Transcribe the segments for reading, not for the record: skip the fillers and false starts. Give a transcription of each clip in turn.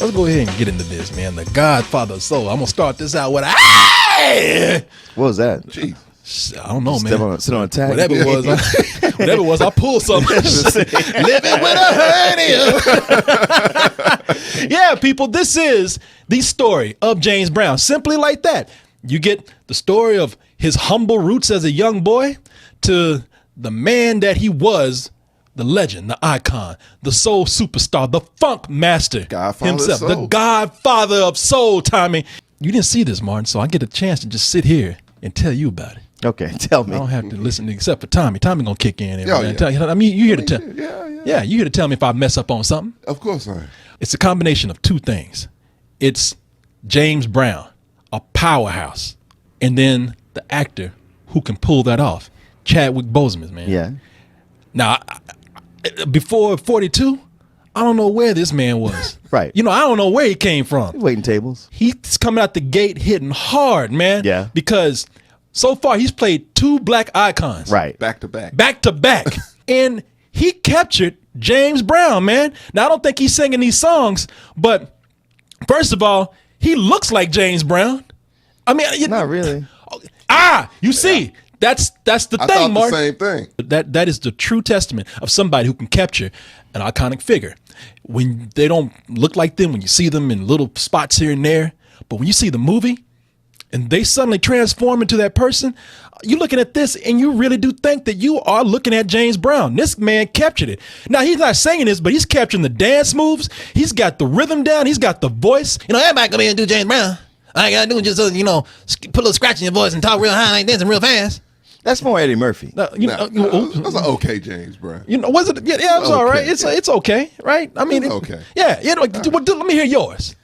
let's go ahead and get into this, man. The Godfather of Soul. I'm gonna start this out with a. What was that? Jeez. I don't know, man. Sit on a tag. Whatever it was, I pulled something. Living with a hernia. Yeah, people, this is the story of James Brown. Simply like that. You get the story of his humble roots as a young boy to the man that he was, the legend, the icon, the soul superstar, the funk master himself, the Godfather of Soul, Tommy. You didn't see this, Martin, so I get a chance to just sit here and tell you about it. Okay, tell me. I don't have to listen except for Tommy. Tommy gonna kick in. Yeah. I mean, you here to tell. Yeah. You here to tell me if I mess up on something. Of course I am. It's a combination of two things. It's James Brown, a powerhouse, and then the actor who can pull that off, Chadwick Boseman, man. Yeah. Now, before 42, I don't know where this man was. Right. You know, I don't know where he came from. Waiting tables. He's coming out the gate hitting hard, man. Yeah. Because so far he's played two black icons. Right. Back to back. Back to back. And he captured James Brown, man. Now, I don't think he's singing these songs, but first of all, he looks like James Brown. I mean, not really. You see, that's the thing, I thought Mark. the same thing. That is the true testament of somebody who can capture an iconic figure. When they don't look like them, when you see them in little spots here and there, but when you see the movie and they suddenly transform into that person, you're looking at this and you really do think that you are looking at James Brown. This man captured it. Now, he's not singing this, but he's capturing the dance moves. He's got the rhythm down. He's got the voice. You know, everybody come in and do James Brown. All I got to do is just, put a little scratch in your voice and talk real high and dancing real fast. That's more Eddie Murphy. That's an okay James Brown. You know, was it? Yeah, it was all right. It's okay, right? I mean, okay. Yeah, let me hear yours.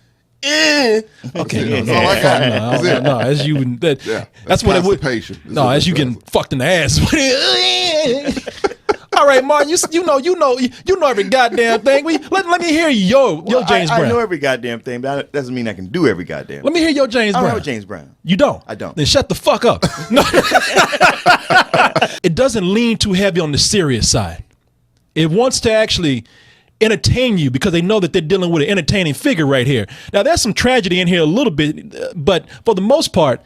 Okay, no, as you that's what it would. No, as you getting fucked in the ass. All right, Martin, you know every goddamn thing. Let me hear your James Brown. I know every goddamn thing, but that doesn't mean I can do every goddamn thing. Let me hear your James Brown. I don't know James Brown. You don't? I don't. Then shut the fuck up. No. It doesn't lean too heavy on the serious side. It wants to actually entertain you because they know that they're dealing with an entertaining figure right here. Now, there's some tragedy in here a little bit, but for the most part,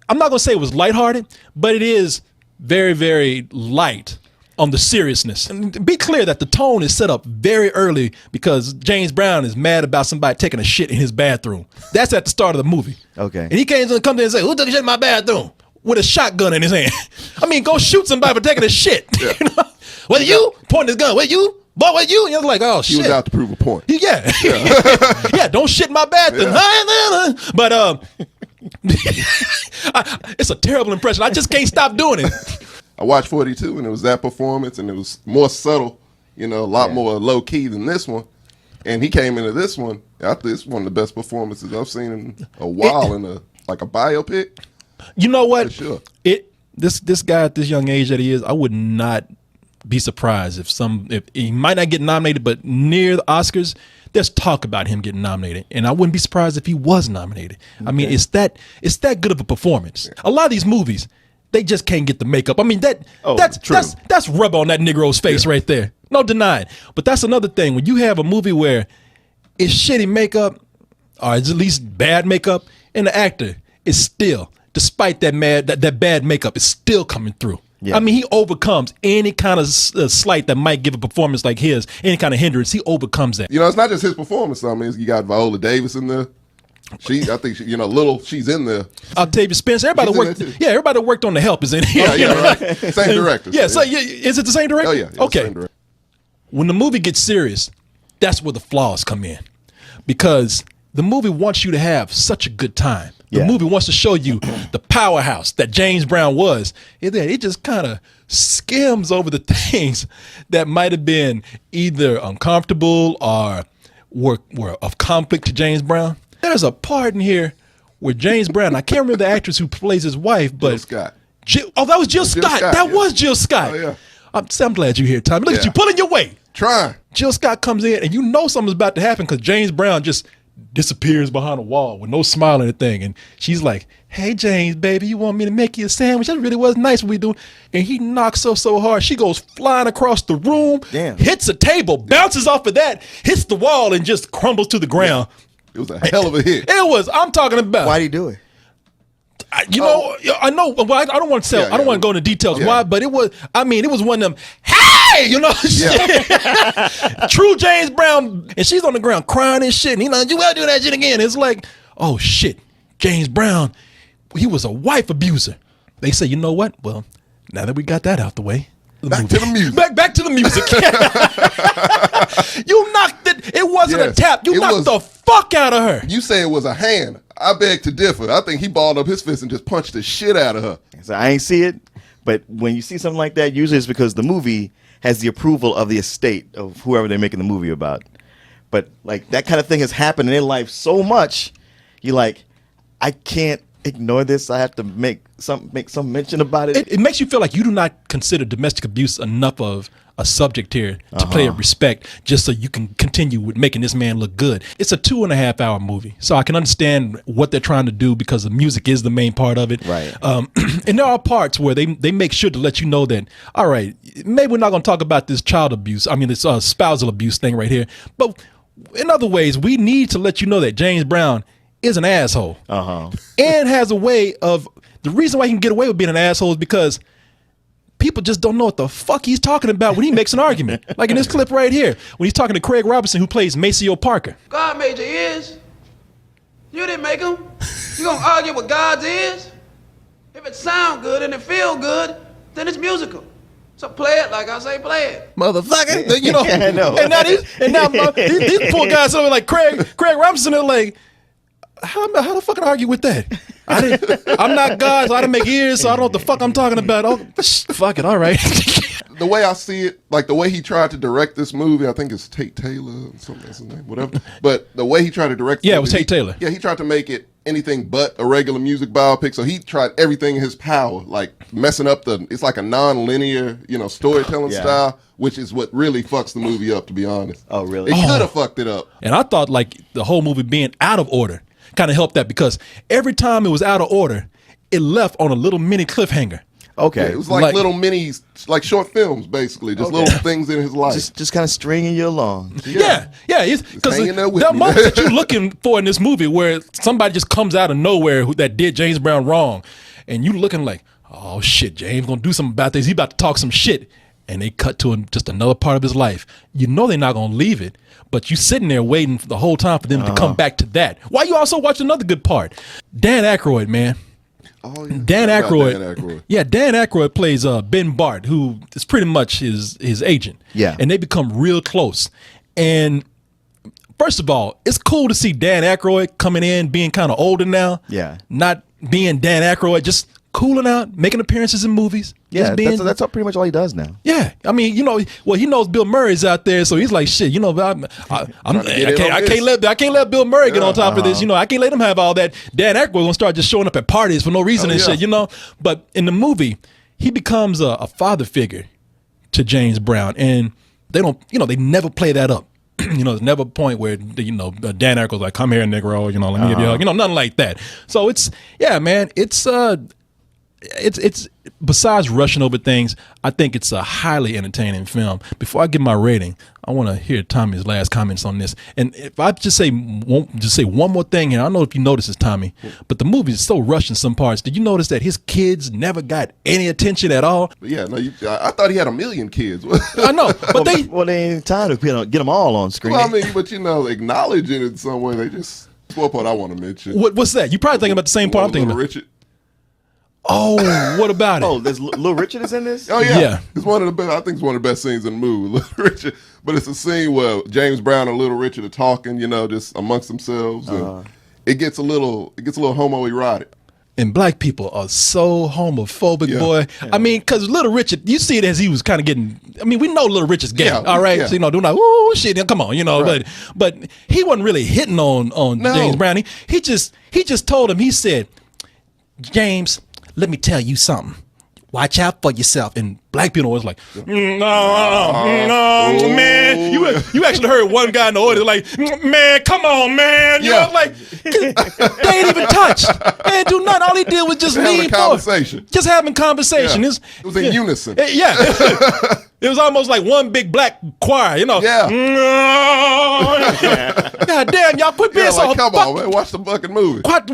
I'm not going to say it was lighthearted, but it is very, very light on the seriousness. And be clear that the tone is set up very early because James Brown is mad about somebody taking a shit in his bathroom. That's at the start of the movie. Okay. And he can't come there and say, who took a shit in my bathroom? With a shotgun in his hand. I mean, go shoot somebody for taking a shit. Yeah. You know? Whether you pointing his gun, whether you, boy, whether you, and you're like, oh shit. He was out to prove a point. Yeah. Yeah, don't shit in my bathroom. Yeah. But it's a terrible impression. I just can't stop doing it. I watched 42 and it was that performance and it was more subtle, a lot more low key than this one. And he came into this one. I think it's one of the best performances I've seen in a while in a biopic. You know what? For sure. This guy at this young age that he is, I would not be surprised if he might not get nominated, but near the Oscars, there's talk about him getting nominated, and I wouldn't be surprised if he was nominated. Okay. I mean, it's that good of a performance. Yeah. A lot of these movies, they just can't get the makeup. I mean, that's rub on that Negro's face right there. No denying. But that's another thing. When you have a movie where it's shitty makeup, or it's at least bad makeup, and the actor is still, despite that bad makeup, is still coming through. Yeah. I mean, he overcomes any kind of slight that might give a performance like his, any kind of hindrance. He overcomes that. It's not just his performance. I mean, you got Viola Davis in there. I think she's in there. Octavia Spencer. Everybody that worked on The Help is in here. Yeah, right. Same director. Yeah, so is it the same director? Oh yeah. Okay. Same director. When the movie gets serious, that's where the flaws come in, because the movie wants you to have such a good time. The movie wants to show you the powerhouse that James Brown was. It just kind of skims over the things that might have been either uncomfortable or were of conflict to James Brown. There's a part in here where James Brown, I can't remember the actress who plays his wife, but Jill Scott. That was Jill Scott. That was Jill Scott. Oh, yeah. I'm glad you're here, Tommy. Look at you pulling your weight. Trying. Jill Scott comes in, and you know something's about to happen because James Brown just disappears behind a wall with no smile or anything. And she's like, hey, James, baby, you want me to make you a sandwich? That really was nice what we doing. And he knocks her so hard, she goes flying across the room, hits a table, bounces off of that, hits the wall, and just crumbles to the ground. It was a hell of a hit. It was. I'm talking about. Why'd he do it? You know, I know. Well, I don't want to tell. I don't want to go into details why, but it was. I mean, it was one of them. Hey, you know, true James Brown, and she's on the ground crying and shit. And he's like, you gotta do that shit again. It's like, oh shit, James Brown, he was a wife abuser. They say, you know what? Well, now that we got that out the way, back to the music. Back to the music. You knocked it. It wasn't a tap. You knocked the fuck out of her. You say it was a hand. I beg to differ. I think he balled up his fist and just punched the shit out of her. So I ain't see it, but when you see something like that, usually it's because the movie has the approval of the estate of whoever they're making the movie about. But like that kind of thing has happened in their life so much, you're like, I can't ignore this. I have to make some mention about it. It makes you feel like you do not consider domestic abuse enough of a subject here to play it respect, just so you can continue with making this man look good. It's a 2.5 hour movie, so I can understand what they're trying to do because the music is the main part of it. Right. And there are parts where they make sure to let you know that, all right, maybe we're not going to talk about this child abuse. I mean, this spousal abuse thing right here. But in other ways, we need to let you know that James Brown is an asshole. And has a way of, the reason why he can get away with being an asshole is because people just don't know what the fuck he's talking about when he makes an argument. Like in this clip right here, when he's talking to Craig Robinson, who plays Maceo Parker. God made your ears. You didn't make them. You gonna argue with God's ears? If it sound good and it feel good, then it's musical. So play it like I say play it. Motherfucker. You know, I know. And now these poor guys are like Craig Robinson are like, how the fuck can I argue with that? I'm not God, so I didn't make ears, so I don't know what the fuck I'm talking about. Oh, fuck it, all right. The way I see it, like the way he tried to direct this movie, I think it's Tate Taylor, something that's his name, whatever. But the way he tried to direct it was Tate Taylor. Yeah, he tried to make it anything but a regular music biopic. So he tried everything in his power, like messing up it's like a non-linear, storytelling style, which is what really fucks the movie up, to be honest. Oh, really? It could have fucked it up. And I thought like the whole movie being out of order kind of helped that, because every time it was out of order, it left on a little mini cliffhanger. Okay. Yeah, it was like little minis, like short films, basically, just little things in his life. Just kind of stringing you along. Yeah. Because there are moments that you're looking for in this movie where somebody just comes out of nowhere that did James Brown wrong, and you looking like, oh shit, James gonna do something about this. He about to talk some shit, and they cut to just another part of his life. You know they're not gonna leave it, but you sitting there waiting for the whole time for them to come back to that. While you also watch another good part, Dan Aykroyd, man. Oh, yeah. Dan Aykroyd. Yeah, Dan Aykroyd plays Ben Bart, who is pretty much his agent. Yeah. And they become real close. And first of all, it's cool to see Dan Aykroyd coming in, being kind of older now. Yeah. Not being Dan Aykroyd, just cooling out, making appearanries in movies. Yeah, that's pretty much all he does now. Yeah, I mean, he knows Bill Murray's out there, so he's like, shit, I can't let Bill Murray get on top of this. I can't let him have all that. Dan Aykroyd gonna start just showing up at parties for no reason and shit. But in the movie, he becomes a father figure to James Brown, and they don't, they never play that up. There's never a point where Dan Aykroyd's like, come here, Negro, let me give you a hug. Nothing like that. So it's besides rushing over things, I think it's a highly entertaining film. Before I give my rating, I want to hear Tommy's last comments on this. And if I just say one more thing here, I don't know if you noticed this, Tommy, but the movie is so rushed in some parts. Did you notice that his kids never got any attention at all? Yeah, no, I thought he had 1 million kids. I know, but they ain't time to get them all on screen. Well, I mean, but acknowledge it in some way. They just one part I want to mention. What's that? You probably thinking about the same part I'm thinking about. Richard. Oh, what about it? Oh, there's Little Richard is in this? Oh, yeah. Yeah. It's one of the best. I think it's one of the best scenes in the movie, Little Richard. But it's a scene where James Brown and Little Richard are talking, just amongst themselves. And it gets a little homoerotic. And black people are so homophobic, boy. I mean, because Little Richard, you see it as he was kind of getting, we know Little Richard's gay, all right? Yeah. So, doing like, ooh, shit, come on, right. but he wasn't really hitting on James Brown. He just told him, he said, James, let me tell you something. watch out for yourself. And black people was like, no, man. You actually heard one guy in the audience like, man, come on, man. You know, like, they ain't even touched. They ain't do nothing. All he did was just having lean a conversation. Just having conversation. Yeah. It was in unison. Yeah. It was almost like one big black choir, you know. Yeah. God damn, y'all quit being so come on, man. Watch the fucking movie. Quit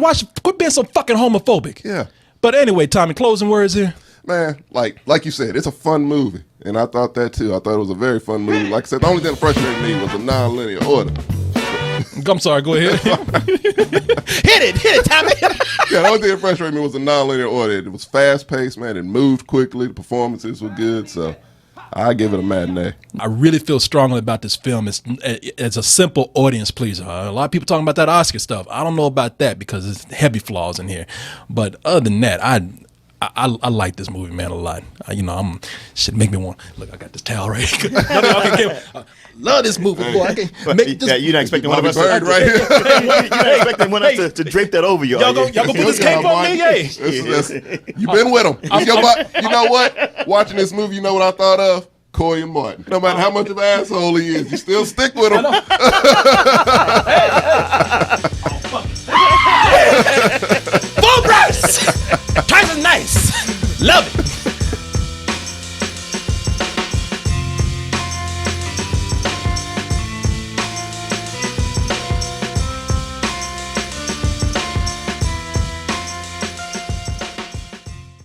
being so fucking homophobic. Yeah. But anyway, Tommy, closing words here. Man, like you said, it's a fun movie. And I thought that too. I thought it was a very fun movie. Like I said, the only thing that frustrated me was the non-linear order. I'm sorry, go ahead. Hit it, Tommy. Yeah, the only thing that frustrated me was the non-linear order. It was fast-paced, man. It moved quickly. The performances were good. So I give it a matinee. I really feel strongly about this film. It's a simple audience pleaser. A lot of people talking about that Oscar stuff. I don't know about that because it's heavy flaws in here. But other than that, I like this movie, man, a lot. Shit make me want. Look, I got this towel right here. I love this movie, boy. I can make this. Yeah, you're not expecting one of us Bird right here. you're not expecting one of us to drape that over you. Y'all gonna put this cape on me? Hey. You've been with him. You know what? Watching this movie, you know what I thought of? Corey and Martin. No matter how much of an asshole he is, you still stick with him. Full price. Twice as nice. Love it.